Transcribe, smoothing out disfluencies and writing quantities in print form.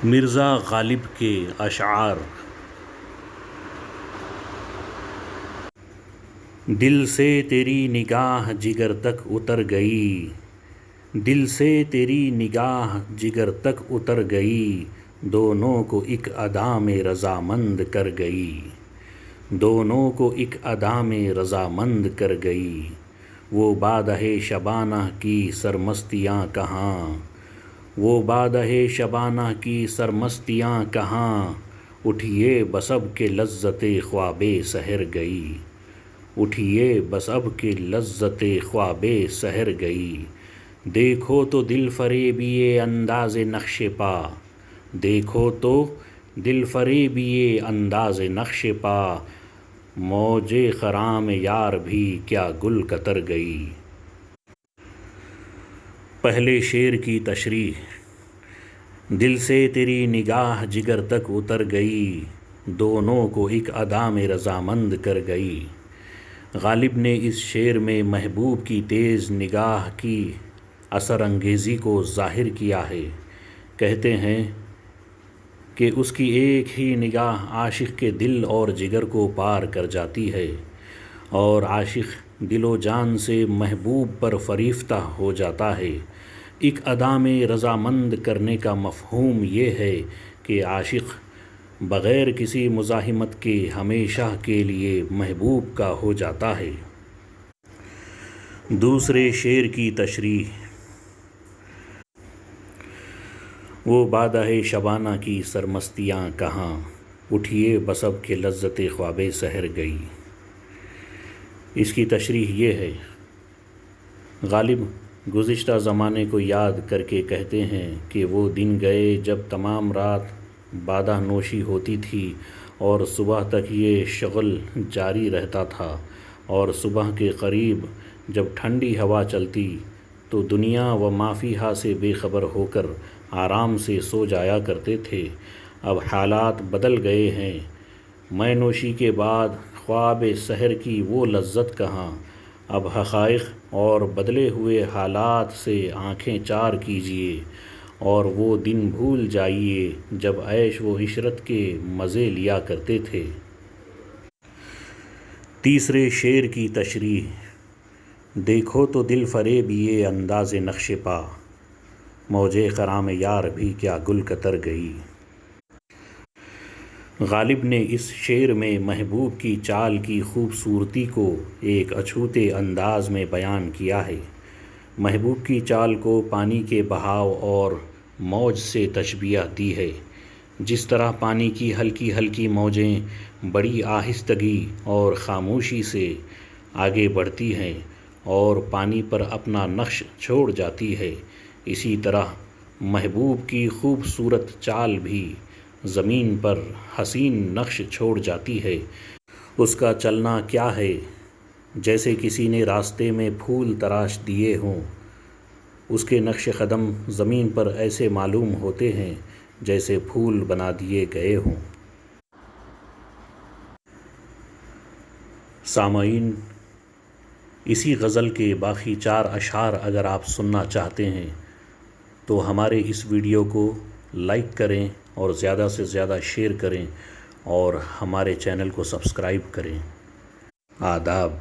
مرزا غالب کے اشعار۔ دل سے تیری نگاہ جگر تک اتر گئی، دل سے تیری نگاہ جگر تک اتر گئی، دونوں کو ایک ادا میں رضامند کر گئی، دونوں کو ایک ادا میں رضامند کر گئی۔ وہ بادہ شبانہ کی سرمستیاں کہاں، وہ بادہ شبانہ کی سرمستیاں کہاں، اٹھیے بس اب کہ لذت خواب سحر گئی، اٹھیے بس اب کہ لذت خواب سحر گئی۔ دیکھو تو دل فریبی انداز نقش پا، دیکھو تو دل فریبی انداز نقش پا، موج خرام یار بھی کیا گل کتر گئی۔ پہلے شعر کی تشریح۔ دل سے تیری نگاہ جگر تک اتر گئی، دونوں کو ایک ادا میں رضامند کر گئی۔ غالب نے اس شعر میں محبوب کی تیز نگاہ کی اثر انگیزی کو ظاہر کیا ہے۔ کہتے ہیں کہ اس کی ایک ہی نگاہ عاشق کے دل اور جگر کو پار کر جاتی ہے، اور عاشق دل و جان سے محبوب پر فریفتہ ہو جاتا ہے۔ ایک ادا میں رضامند کرنے کا مفہوم یہ ہے کہ عاشق بغیر کسی مزاحمت کے ہمیشہ کے لیے محبوب کا ہو جاتا ہے۔ دوسرے شعر کی تشریح۔ وہ بادہ شبانہ کی سرمستیاں کہاں، اٹھیے بس اب کہ لذت خواب سحر گئی۔ اس کی تشریح یہ ہے، غالب گزشتہ زمانے کو یاد کر کے کہتے ہیں کہ وہ دن گئے جب تمام رات بادہ نوشی ہوتی تھی اور صبح تک یہ شغل جاری رہتا تھا، اور صبح کے قریب جب ٹھنڈی ہوا چلتی تو دنیا و ما فیہا سے بے خبر ہو کر آرام سے سو جایا کرتے تھے۔ اب حالات بدل گئے ہیں، مے نوشی کے بعد خواب سحر کی وہ لذت کہاں۔ اب حقائق اور بدلے ہوئے حالات سے آنکھیں چار کیجیے اور وہ دن بھول جائیے جب عیش و عشرت کے مزے لیا کرتے تھے۔ تیسرے شعر کی تشریح۔ دیکھو تو دل فریبی انداز نقش پا، موج خرام یار بھی کیا گل کتر گئی۔ غالب نے اس شعر میں محبوب کی چال کی خوبصورتی کو ایک اچھوتے انداز میں بیان کیا ہے۔ محبوب کی چال کو پانی کے بہاؤ اور موج سے تشبیہ دی ہے۔ جس طرح پانی کی ہلکی ہلکی موجیں بڑی آہستگی اور خاموشی سے آگے بڑھتی ہیں اور پانی پر اپنا نقش چھوڑ جاتی ہے، اسی طرح محبوب کی خوبصورت چال بھی زمین پر حسین نقش چھوڑ جاتی ہے۔ اس کا چلنا کیا ہے، جیسے کسی نے راستے میں پھول تراش دیے ہوں، اس کے نقش قدم زمین پر ایسے معلوم ہوتے ہیں جیسے پھول بنا دیے گئے ہوں۔ سامعین، اسی غزل کے باقی 4 اشعار اگر آپ سننا چاہتے ہیں تو ہمارے اس ویڈیو کو لائک کریں اور زیادہ سے زیادہ شیئر کریں اور ہمارے چینل کو سبسکرائب کریں۔ آداب۔